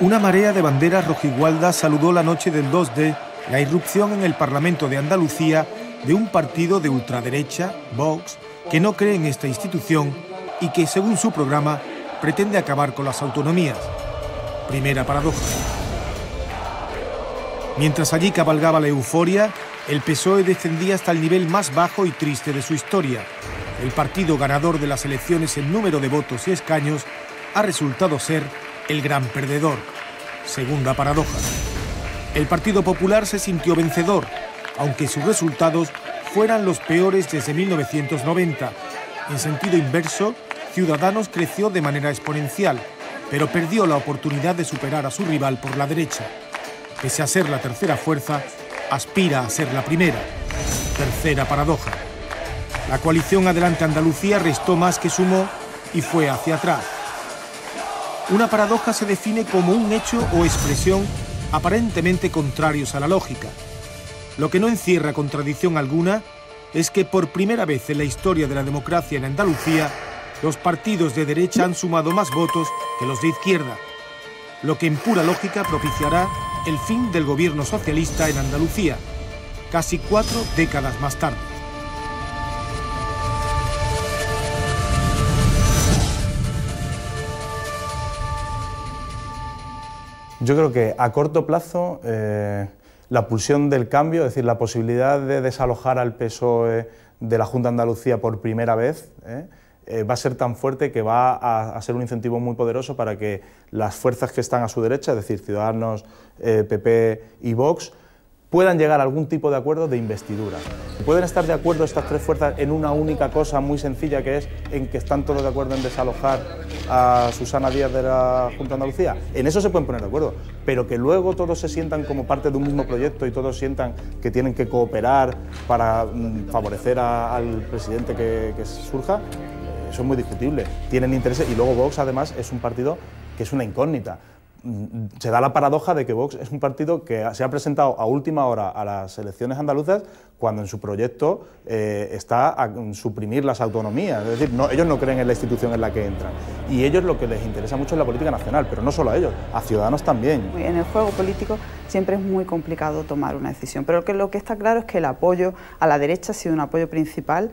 Una marea de banderas rojigualdas saludó la noche del 2D la irrupción en el Parlamento de Andalucía de un partido de ultraderecha, Vox, que no cree en esta institución y que, según su programa, pretende acabar con las autonomías. Primera paradoja. Mientras allí cabalgaba la euforia, el PSOE descendía hasta el nivel más bajo y triste de su historia. El partido ganador de las elecciones en número de votos y escaños ha resultado ser el gran perdedor. Segunda paradoja. El Partido Popular se sintió vencedor, aunque sus resultados fueran los peores desde 1990. En sentido inverso, Ciudadanos creció de manera exponencial, pero perdió la oportunidad de superar a su rival por la derecha. Pese a ser la tercera fuerza, aspira a ser la primera. Tercera paradoja. La coalición Adelante Andalucía restó más que sumó y fue hacia atrás. Una paradoja se define como un hecho o expresión aparentemente contrarios a la lógica. Lo que no encierra contradicción alguna es que por primera vez en la historia de la democracia en Andalucía, los partidos de derecha han sumado más votos que los de izquierda, lo que en pura lógica propiciará el fin del gobierno socialista en Andalucía, casi 4 décadas más tarde. Yo creo que a corto plazo la pulsión del cambio, es decir, la posibilidad de desalojar al PSOE de la Junta de Andalucía por primera vez, va a ser tan fuerte que va a ser un incentivo muy poderoso para que las fuerzas que están a su derecha, es decir, Ciudadanos, PP y Vox, puedan llegar a algún tipo de acuerdo de investidura. Pueden estar de acuerdo estas tres fuerzas en una única cosa muy sencilla, que es en que están todos de acuerdo en desalojar a Susana Díaz de la Junta de Andalucía. En eso se pueden poner de acuerdo, pero que luego todos se sientan como parte de un mismo proyecto y todos sientan que tienen que cooperar para favorecer al presidente que surja, eso es muy discutible. Tienen intereses y luego Vox además es un partido que es una incógnita. Se da la paradoja de que Vox es un partido que se ha presentado a última hora a las elecciones andaluzas cuando en su proyecto está a suprimir las autonomías, es decir, ellos no creen en la institución en la que entran y ellos lo que les interesa mucho es la política nacional, pero no solo a ellos, a Ciudadanos también. En el juego político siempre es muy complicado tomar una decisión, pero lo que está claro es que el apoyo a la derecha ha sido un apoyo principal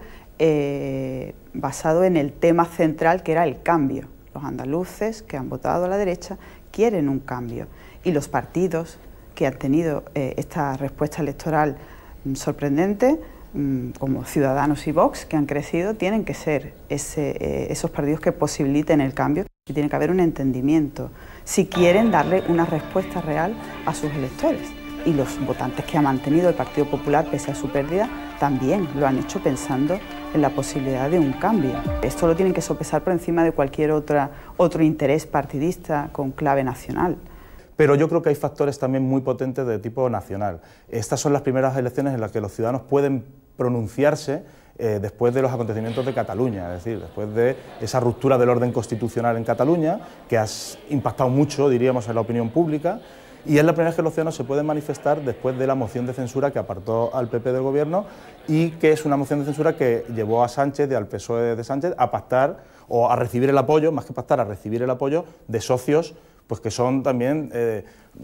basado en el tema central que era el cambio. Los andaluces que han votado a la derecha quieren un cambio y los partidos que han tenido esta respuesta electoral sorprendente, como Ciudadanos y Vox, que han crecido, tienen que ser esos partidos que posibiliten el cambio y tiene que haber un entendimiento si quieren darle una respuesta real a sus electores. Y los votantes que ha mantenido el Partido Popular pese a su pérdida también lo han hecho pensando en la posibilidad de un cambio. Esto lo tienen que sopesar por encima de cualquier otro interés partidista con clave nacional. Pero yo creo que hay factores también muy potentes de tipo nacional. Estas son las primeras elecciones en las que los ciudadanos pueden pronunciarse después de los acontecimientos de Cataluña, es decir, después de esa ruptura del orden constitucional en Cataluña, que ha impactado mucho, diríamos, en la opinión pública. Y es la primera vez que los ciudadanos se pueden manifestar después de la moción de censura que apartó al PP del gobierno y que es una moción de censura que llevó a Sánchez y al PSOE de Sánchez a pactar o a recibir el apoyo, más que pactar, a recibir el apoyo de socios pues que son también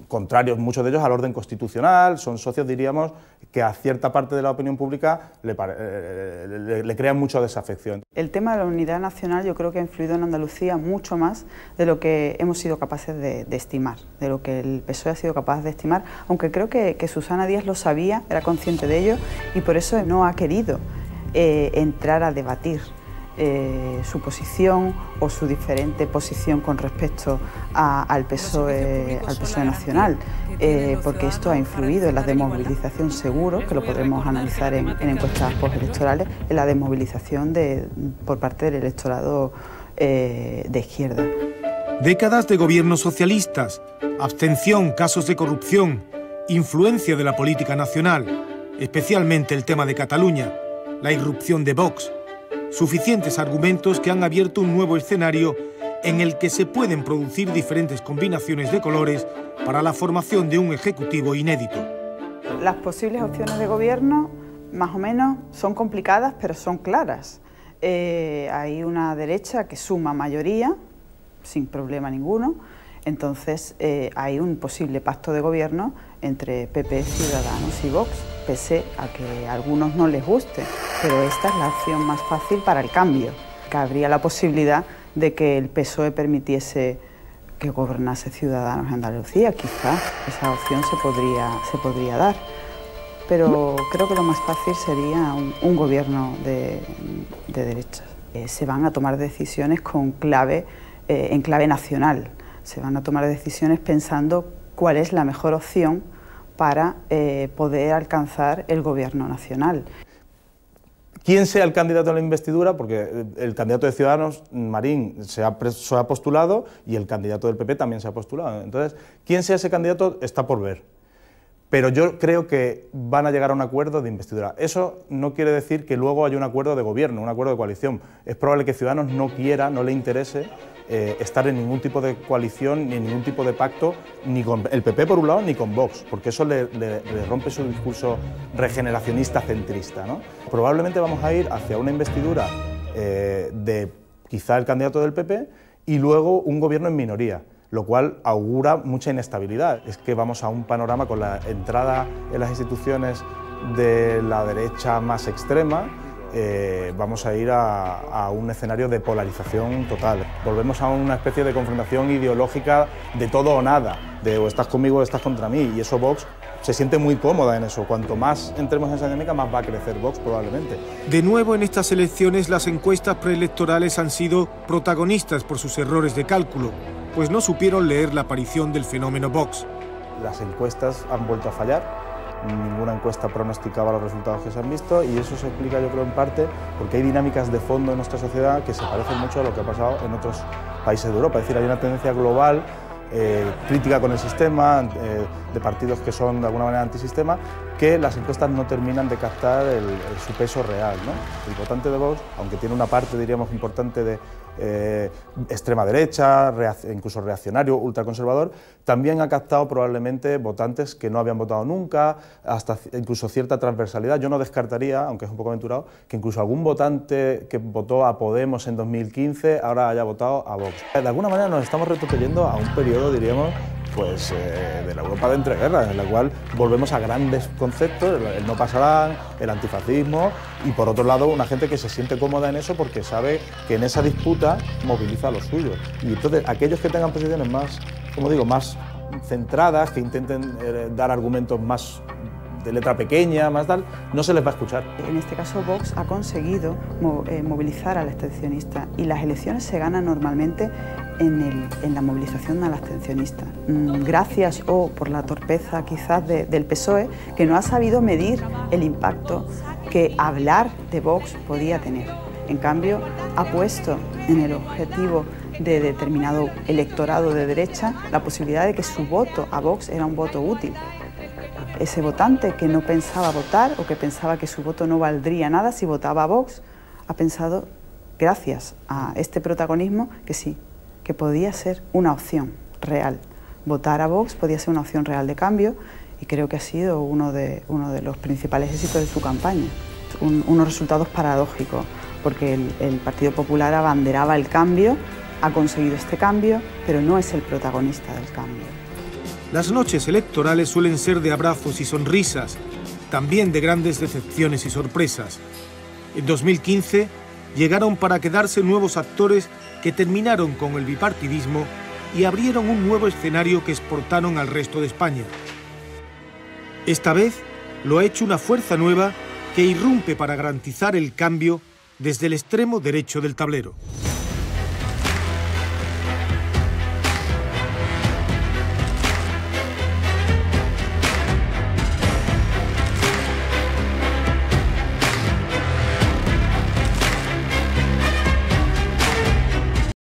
contrarios, muchos de ellos, al orden constitucional, son socios, diríamos, que a cierta parte de la opinión pública le crean mucha desafección. El tema de la unidad nacional yo creo que ha influido en Andalucía mucho más de lo que hemos sido capaces de estimar, de lo que el PSOE ha sido capaz de estimar, aunque creo que Susana Díaz lo sabía, era consciente de ello y por eso no ha querido entrar a debatir su posición o su diferente posición con respecto al PSOE nacional, porque esto ha influido en la desmovilización, seguro, que lo podremos analizar en encuestas postelectorales, en la desmovilización por parte del electorado de izquierda. Décadas de gobiernos socialistas, abstención, casos de corrupción, influencia de la política nacional, especialmente el tema de Cataluña, la irrupción de Vox. Suficientes argumentos que han abierto un nuevo escenario en el que se pueden producir diferentes combinaciones de colores para la formación de un ejecutivo inédito. Las posibles opciones de gobierno, más o menos, son complicadas, pero son claras. Hay una derecha que suma mayoría, sin problema ninguno, Entonces hay un posible pacto de gobierno entre PP, Ciudadanos y Vox, pese a que a algunos no les guste, pero esta es la opción más fácil para el cambio. Que habría la posibilidad de que el PSOE permitiese que gobernase Ciudadanos en Andalucía, quizás esa opción se podría dar. Pero creo que lo más fácil sería un gobierno de derechas. Se van a tomar decisiones en clave nacional, se van a tomar decisiones pensando cuál es la mejor opción para poder alcanzar el gobierno nacional. ¿Quién sea el candidato a la investidura? Porque el candidato de Ciudadanos, Marín, se ha postulado y el candidato del PP también se ha postulado. Entonces, quién sea ese candidato está por ver. Pero yo creo que van a llegar a un acuerdo de investidura. Eso no quiere decir que luego haya un acuerdo de gobierno, un acuerdo de coalición. Es probable que Ciudadanos no quiera, no le interese estar en ningún tipo de coalición ni en ningún tipo de pacto, ni con el PP por un lado, ni con Vox, porque eso le rompe su discurso regeneracionista centrista, ¿no? Probablemente vamos a ir hacia una investidura de quizá el candidato del PP y luego un gobierno en minoría, lo cual augura mucha inestabilidad. Es que vamos a un panorama con la entrada en las instituciones de la derecha más extrema, vamos a ir a un escenario de polarización total. Volvemos a una especie de confrontación ideológica de todo o nada, de o estás conmigo o estás contra mí, y eso Vox se siente muy cómoda en eso. Cuanto más entremos en esa dinámica, más va a crecer Vox probablemente. De nuevo en estas elecciones las encuestas preelectorales han sido protagonistas por sus errores de cálculo, pues no supieron leer la aparición del fenómeno Vox. Las encuestas han vuelto a fallar, ninguna encuesta pronosticaba los resultados que se han visto y eso se explica, yo creo, en parte porque hay dinámicas de fondo en nuestra sociedad que se parecen mucho a lo que ha pasado en otros países de Europa. Es decir, hay una tendencia global crítica con el sistema, de partidos que son de alguna manera antisistema, que las encuestas no terminan de captar su peso real, ¿no? El votante de Vox, aunque tiene una parte, diríamos, importante de extrema derecha, incluso reaccionario, ultraconservador, también ha captado probablemente votantes que no habían votado nunca, hasta incluso cierta transversalidad. Yo no descartaría, aunque es un poco aventurado, que incluso algún votante que votó a Podemos en 2015 ahora haya votado a Vox. De alguna manera nos estamos retrocediendo a un periodo, diríamos, pues de la Europa de entreguerras, en la cual volvemos a grandes conceptos, el no pasarán, el antifascismo, y por otro lado una gente que se siente cómoda en eso porque sabe que en esa disputa moviliza a los suyos. Y entonces aquellos que tengan posiciones más, como digo, más centradas, que intenten dar argumentos más de letra pequeña, más tal, no se les va a escuchar. En este caso Vox ha conseguido movilizar al abstencionista y las elecciones se ganan normalmente en la movilización al abstencionista, gracias o por la torpeza quizás del PSOE, que no ha sabido medir el impacto que hablar de Vox podía tener. En cambio, ha puesto en el objetivo de determinado electorado de derecha la posibilidad de que su voto a Vox era un voto útil. Ese votante que no pensaba votar o que pensaba que su voto no valdría nada si votaba a Vox, ha pensado, gracias a este protagonismo, que sí, que podía ser una opción real. Votar a Vox podía ser una opción real de cambio y creo que ha sido uno de los principales éxitos de su campaña. Unos resultados paradójicos, porque el Partido Popular abanderaba el cambio, ha conseguido este cambio, pero no es el protagonista del cambio. Las noches electorales suelen ser de abrazos y sonrisas, también de grandes decepciones y sorpresas. En 2015 llegaron para quedarse nuevos actores que terminaron con el bipartidismo y abrieron un nuevo escenario que exportaron al resto de España. Esta vez lo ha hecho una fuerza nueva que irrumpe para garantizar el cambio desde el extremo derecho del tablero.